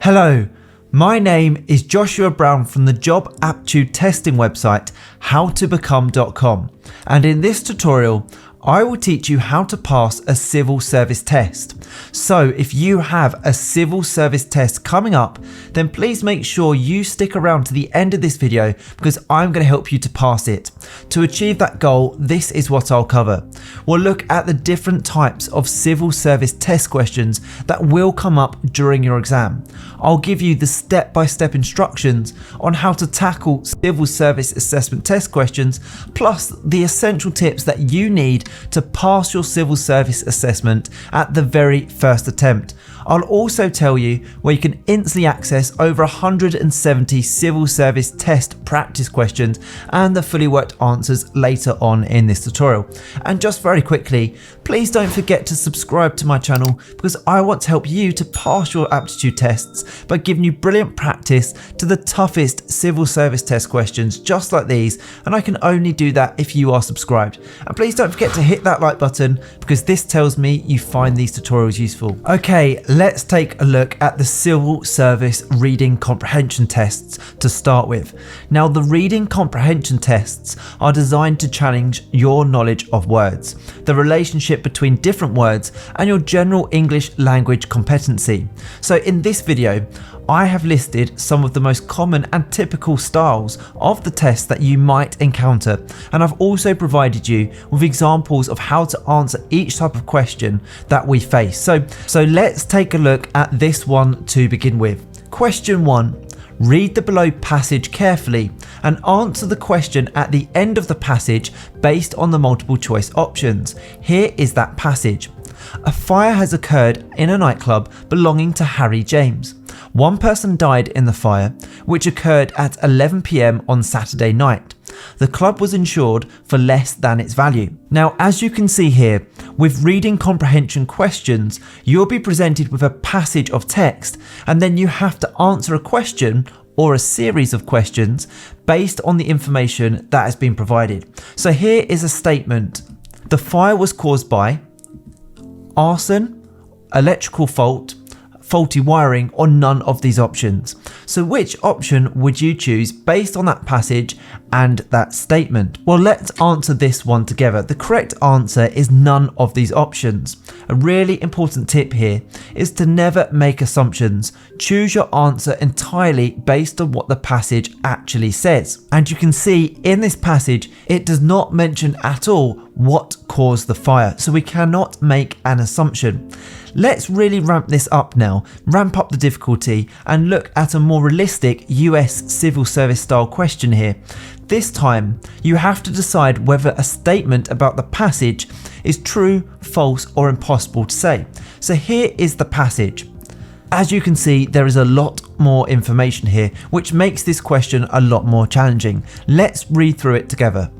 Hello, my name is Joshua Brown from the job aptitude testing website howtobecome.com, and in this tutorial I will teach you how to pass a civil service test. So if you have a civil service test coming up, then please make sure you stick around to the end of this video because I'm going to help you to pass it. To achieve that goal, this is what I'll cover. We'll look at the different types of civil service test questions that will come up during your exam. I'll give you the step-by-step instructions on how to tackle civil service assessment test questions, plus the essential tips that you need to pass your civil service assessment at the very first attempt. I'll also tell you where you can instantly access over 170 civil service test practice questions and the fully worked answers later on in this tutorial. And just very quickly, please don't forget to subscribe to my channel because I want to help you to pass your aptitude tests by giving you brilliant practice to the toughest civil service test questions just like these, and I can only do that if you are subscribed. And please don't forget to hit that like button because this tells me you find these tutorials useful. Okay, let's take a look at the civil service reading comprehension tests to start with. Now, the reading comprehension tests are designed to challenge your knowledge of words, the relationship between different words, and your general English language competency. So in this video, I have listed some of the most common and typical styles of the tests that you might encounter, and I've also provided you with examples of how to answer each type of question that we face. So let's take a look at this one to begin with. Question 1. Read the below passage carefully and answer the question at the end of the passage based on the multiple choice options. Here is that passage. A fire has occurred in a nightclub belonging to Harry James. One person died in the fire, which occurred at 11 PM on Saturday night. The club was insured for less than its value. Now, as you can see here, with reading comprehension questions, you'll be presented with a passage of text, and then you have to answer a question or a series of questions based on the information that has been provided. So here is a statement. The fire was caused by arson, electrical fault, faulty wiring, or none of these options. So which option would you choose based on that passage and that statement? Well, let's answer this one together. The correct answer is none of these options. A really important tip here is to never make assumptions. Choose your answer entirely based on what the passage actually says. And you can see in this passage, it does not mention at all what caused the fire, so we cannot make an assumption. Let's really ramp this up now, ramp up the difficulty, and look at a more realistic US civil service style question here. This time, you have to decide whether a statement about the passage is true, false, or impossible to say. So here is the passage. As you can see, there is a lot more information here, which makes this question a lot more challenging. Let's read through it together.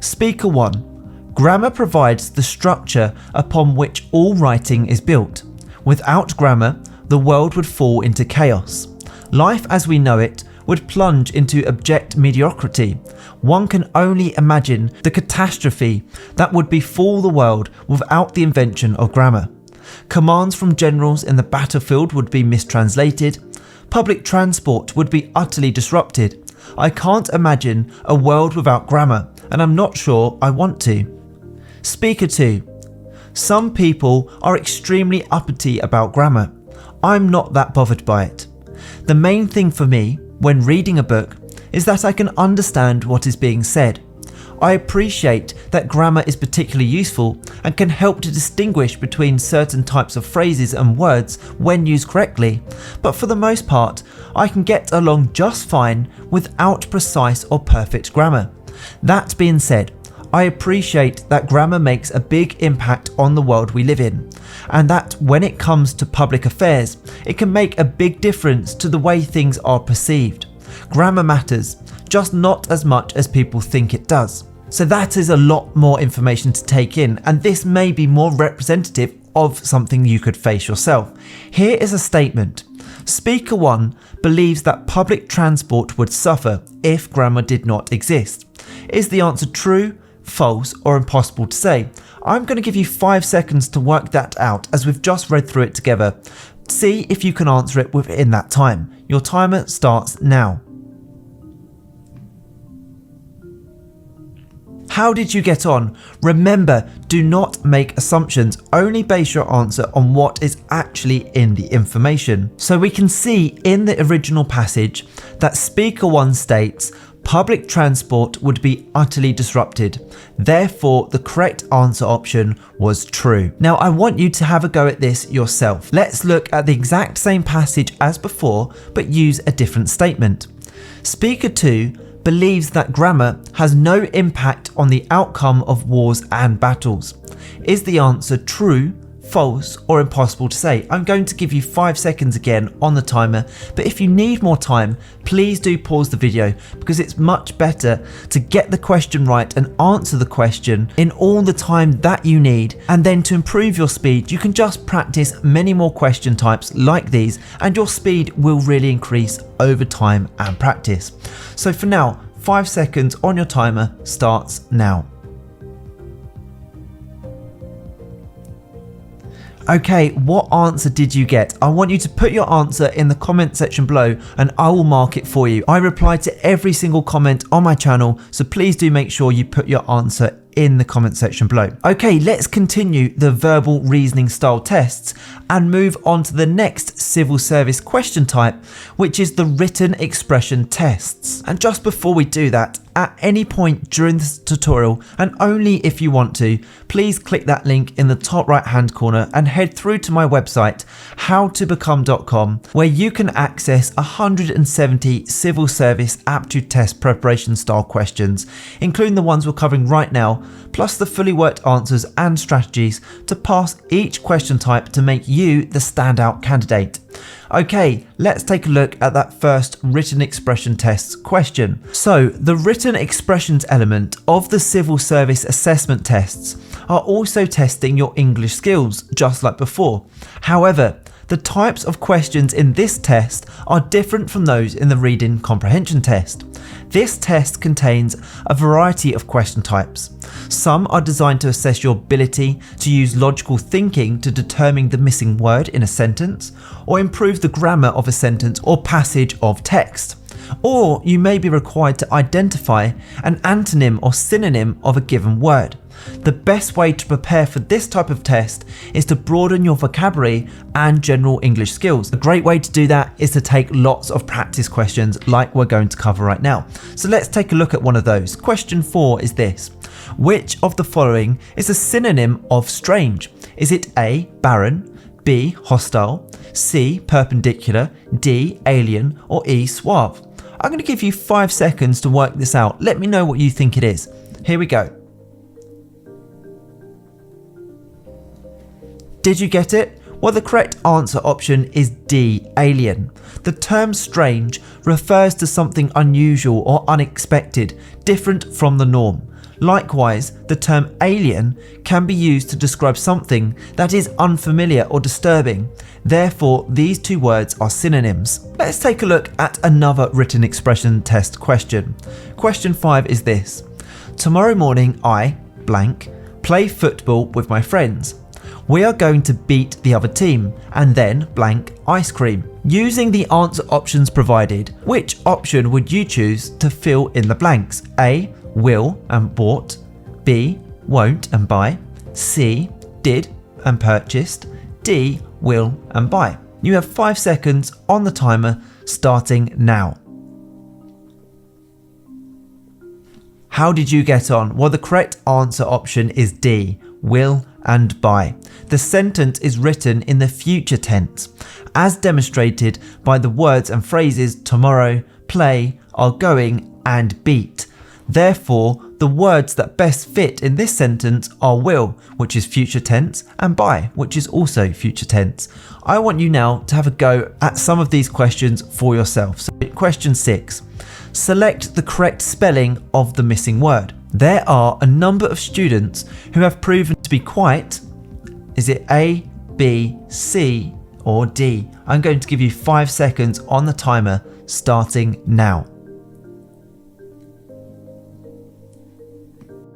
Speaker 1. Grammar provides the structure upon which all writing is built. Without grammar, the world would fall into chaos. Life as we know it would plunge into abject mediocrity. One can only imagine the catastrophe that would befall the world without the invention of grammar. Commands from generals in the battlefield would be mistranslated. Public transport would be utterly disrupted. I can't imagine a world without grammar, and I'm not sure I want to. Speaker 2. Some people are extremely uppity about grammar. I'm not that bothered by it. The main thing for me when reading a book is that I can understand what is being said. I appreciate that grammar is particularly useful and can help to distinguish between certain types of phrases and words when used correctly, but for the most part, I can get along just fine without precise or perfect grammar. That being said, I appreciate that grammar makes a big impact on the world we live in, and that when it comes to public affairs, it can make a big difference to the way things are perceived. Grammar matters, just not as much as people think it does. So that is a lot more information to take in, and this may be more representative of something you could face yourself. Here is a statement. Speaker 1 believes that public transport would suffer if grammar did not exist. Is the answer true, false, or impossible to say? I'm going to give you 5 seconds to work that out as we've just read through it together. See if you can answer it within that time. Your timer starts now. How did you get on? Remember, do not make assumptions, only base your answer on what is actually in the information. So we can see in the original passage that speaker 1 states, public transport would be utterly disrupted. Therefore, the correct answer option was true. Now, I want you to have a go at this yourself. Let's look at the exact same passage as before, but use a different statement. Speaker 2 believes that grammar has no impact on the outcome of wars and battles. Is the answer true, false, or impossible to say? I'm going to give you 5 seconds again on the timer, but if you need more time, please do pause the video, because it's much better to get the question right and answer the question in all the time that you need. And then to improve your speed, you can just practice many more question types like these, and your speed will really increase over time and practice. So for now, 5 seconds on your timer starts now. Okay, what answer did you get? I want you to put your answer in the comment section below and I will mark it for you. I reply to every single comment on my channel, so please do make sure you put your answer in the comment section below. Okay, let's continue the verbal reasoning style tests and move on to the next civil service question type, which is the written expression tests. And just before we do that, at any point during this tutorial, and only if you want to, please click that link in the top right hand corner and head through to my website howtobecome.com, where you can access 170 civil service aptitude test preparation style questions, including the ones we're covering right now, plus the fully worked answers and strategies to pass each question type to make you the standout candidate. Okay, let's take a look at that first written expression tests question. So the written expressions element of the civil service assessment tests are also testing your English skills, just like before. However, the types of questions in this test are different from those in the reading comprehension test. This test contains a variety of question types. Some are designed to assess your ability to use logical thinking to determine the missing word in a sentence, or improve the grammar of a sentence or passage of text. Or you may be required to identify an antonym or synonym of a given word. The best way to prepare for this type of test is to broaden your vocabulary and general English skills. A great way to do that is to take lots of practice questions like we're going to cover right now. So let's take a look at one of those. Question 4 is this. Which of the following is a synonym of strange? Is it A, barren, B, hostile, C, perpendicular, D, alien, or E, suave? I'm going to give you 5 seconds to work this out. Let me know what you think it is. Here we go. Did you get it? Well, the correct answer option is D, alien. The term strange refers to something unusual or unexpected, different from the norm. Likewise, the term alien can be used to describe something that is unfamiliar or disturbing. Therefore, these two words are synonyms. Let's take a look at another written expression test question. Question 5 is this. Tomorrow morning I, blank, play football with my friends. We are going to beat the other team and then blank ice cream. Using the answer options provided, which option would you choose to fill in the blanks? A, will and bought, B, won't and buy, C, did and purchased, D, will and buy. You have 5 seconds on the timer starting now. How did you get on? Well, the correct answer option is D, will and buy. The sentence is written in the future tense, as demonstrated by the words and phrases tomorrow, play, are going, and beat. Therefore, the words that best fit in this sentence are will, which is future tense, and buy, which is also future tense. I want you now to have a go at some of these questions for yourself. So, question 6. Select the correct spelling of the missing word. There are a number of students who have proven to be quite, is it A, B, C, or D? I'm going to give you 5 seconds on the timer starting now.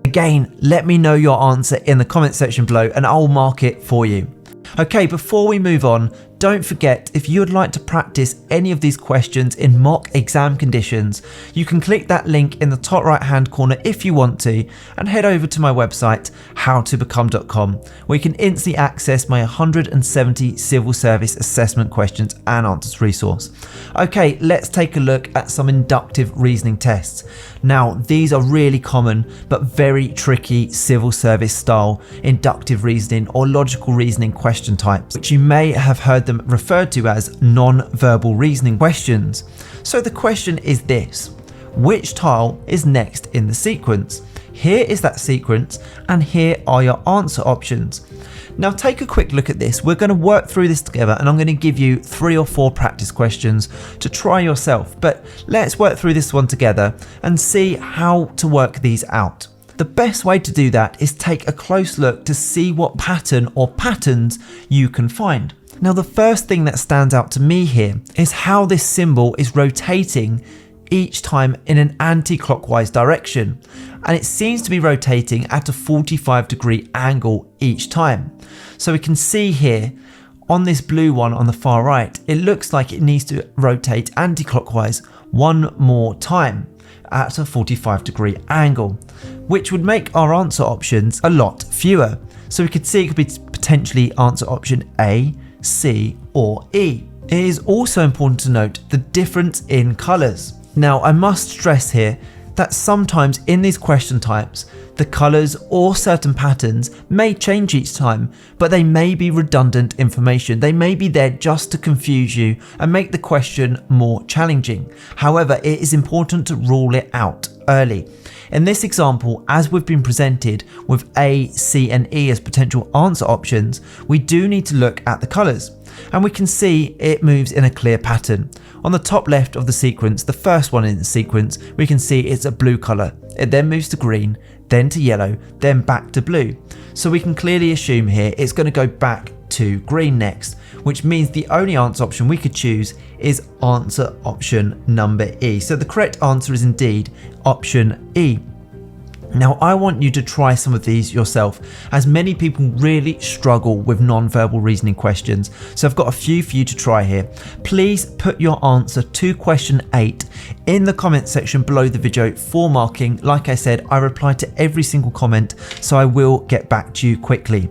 Again, let me know your answer in the comment section below and I'll mark it for you. Okay, before we move on, don't forget, if you would like to practice any of these questions in mock exam conditions, you can click that link in the top right hand corner if you want to, and head over to my website howtobecome.com, where you can instantly access my 170 civil service assessment questions and answers resource. Okay, let's take a look at some inductive reasoning tests. Now, these are really common but very tricky civil service style inductive reasoning or logical reasoning question types, which you may have heard them referred to as non-verbal reasoning questions. So the question is this: which tile is next in the sequence? Here is that sequence, and here are your answer options. Now take a quick look at this. We're going to work through this together, and I'm going to give you 3 or 4 practice questions to try yourself, but let's work through this one together and see how to work these out. The best way to do that is take a close look to see what pattern or patterns you can find. Now the first thing that stands out to me here is how this symbol is rotating each time in an anti-clockwise direction, and it seems to be rotating at a 45-degree angle each time. So we can see here on this blue one on the far right, it looks like it needs to rotate anti-clockwise one more time at a 45-degree angle, which would make our answer options a lot fewer. So we could see it could be potentially answer option A, C or E. It is also important to note the difference in colours. Now I must stress here that sometimes in these question types, the colours or certain patterns may change each time, but they may be redundant information. They may be there just to confuse you and make the question more challenging. However, it is important to rule it out early. In this example, as we've been presented with A, C and E as potential answer options, we do need to look at the colours, and we can see it moves in a clear pattern. On the top left of the sequence, the first one in the sequence, we can see it's a blue colour. It then moves to green, then to yellow, then back to blue. So we can clearly assume here it's going to go back to green next, which means the only answer option we could choose is answer option number E. So the correct answer is indeed option E. Now I want you to try some of these yourself, as many people really struggle with non-verbal reasoning questions. So I've got a few for you to try here. Please put your answer to question 8 in the comment section below the video for marking. Like I said, I reply to every single comment, so I will get back to you quickly.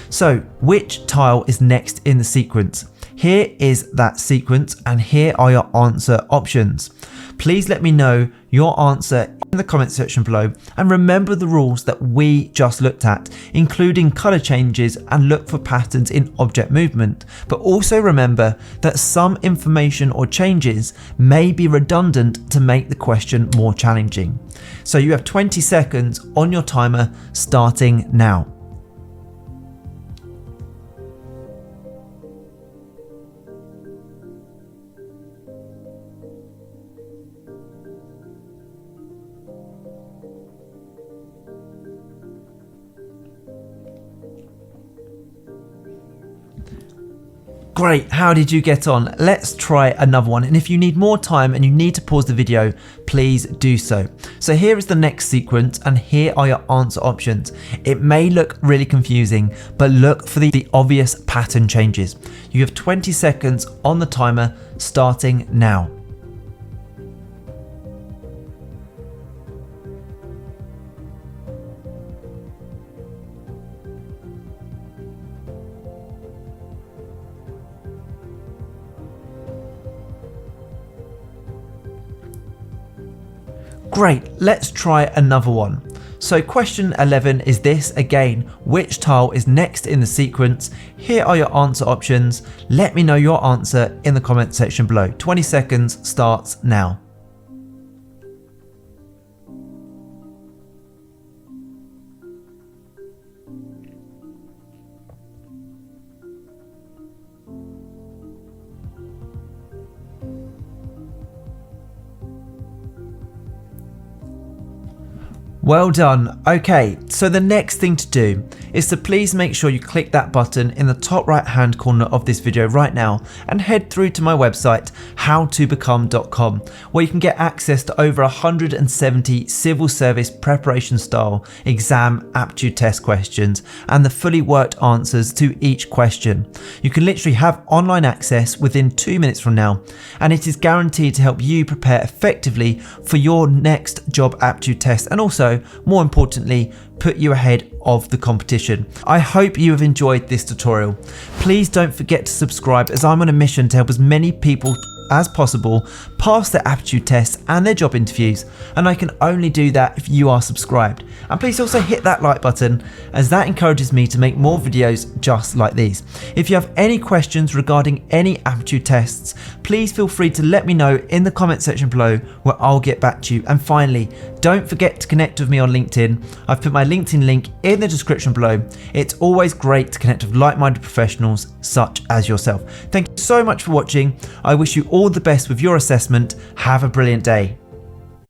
So which tile is next in the sequence? Here is that sequence, and here are your answer options. Please let me know your answer in the comment section below, and remember the rules that we just looked at, including color changes, and look for patterns in object movement. But also remember that some information or changes may be redundant to make the question more challenging. So you have 20 seconds on your timer starting now. Great, how did you get on? Let's try another one, and if you need more time and you need to pause the video, please do so. So here is the next sequence, and here are your answer options. It may look really confusing, but look for the obvious pattern changes. You have 20 seconds on the timer starting now. Great, let's try another one. So question 11 is this again: which tile is next in the sequence? Here are your answer options. Let me know your answer in the comment section below. 20 seconds starts now. Well done. Okay, so the next thing to do is to please make sure you click that button in the top right hand corner of this video right now and head through to my website howtobecome.com, where you can get access to over 170 civil service preparation style exam aptitude test questions and the fully worked answers to each question. You can literally have online access within 2 minutes from now, and it is guaranteed to help you prepare effectively for your next job aptitude test, and also, more importantly, put you ahead of the competition. I hope you have enjoyed this tutorial. Please don't forget to subscribe, as I'm on a mission to help as many people as possible pass their aptitude tests and their job interviews, and I can only do that if you are subscribed. And please also hit that like button, as that encourages me to make more videos just like these. If you have any questions regarding any aptitude tests, please feel free to let me know in the comment section below, where I'll get back to you. And finally, don't forget to connect with me on LinkedIn. I've put my LinkedIn link in the description below. It's always great to connect with like-minded professionals such as yourself. Thank you so much for watching. I wish you all the best with your assessment. Have a brilliant day.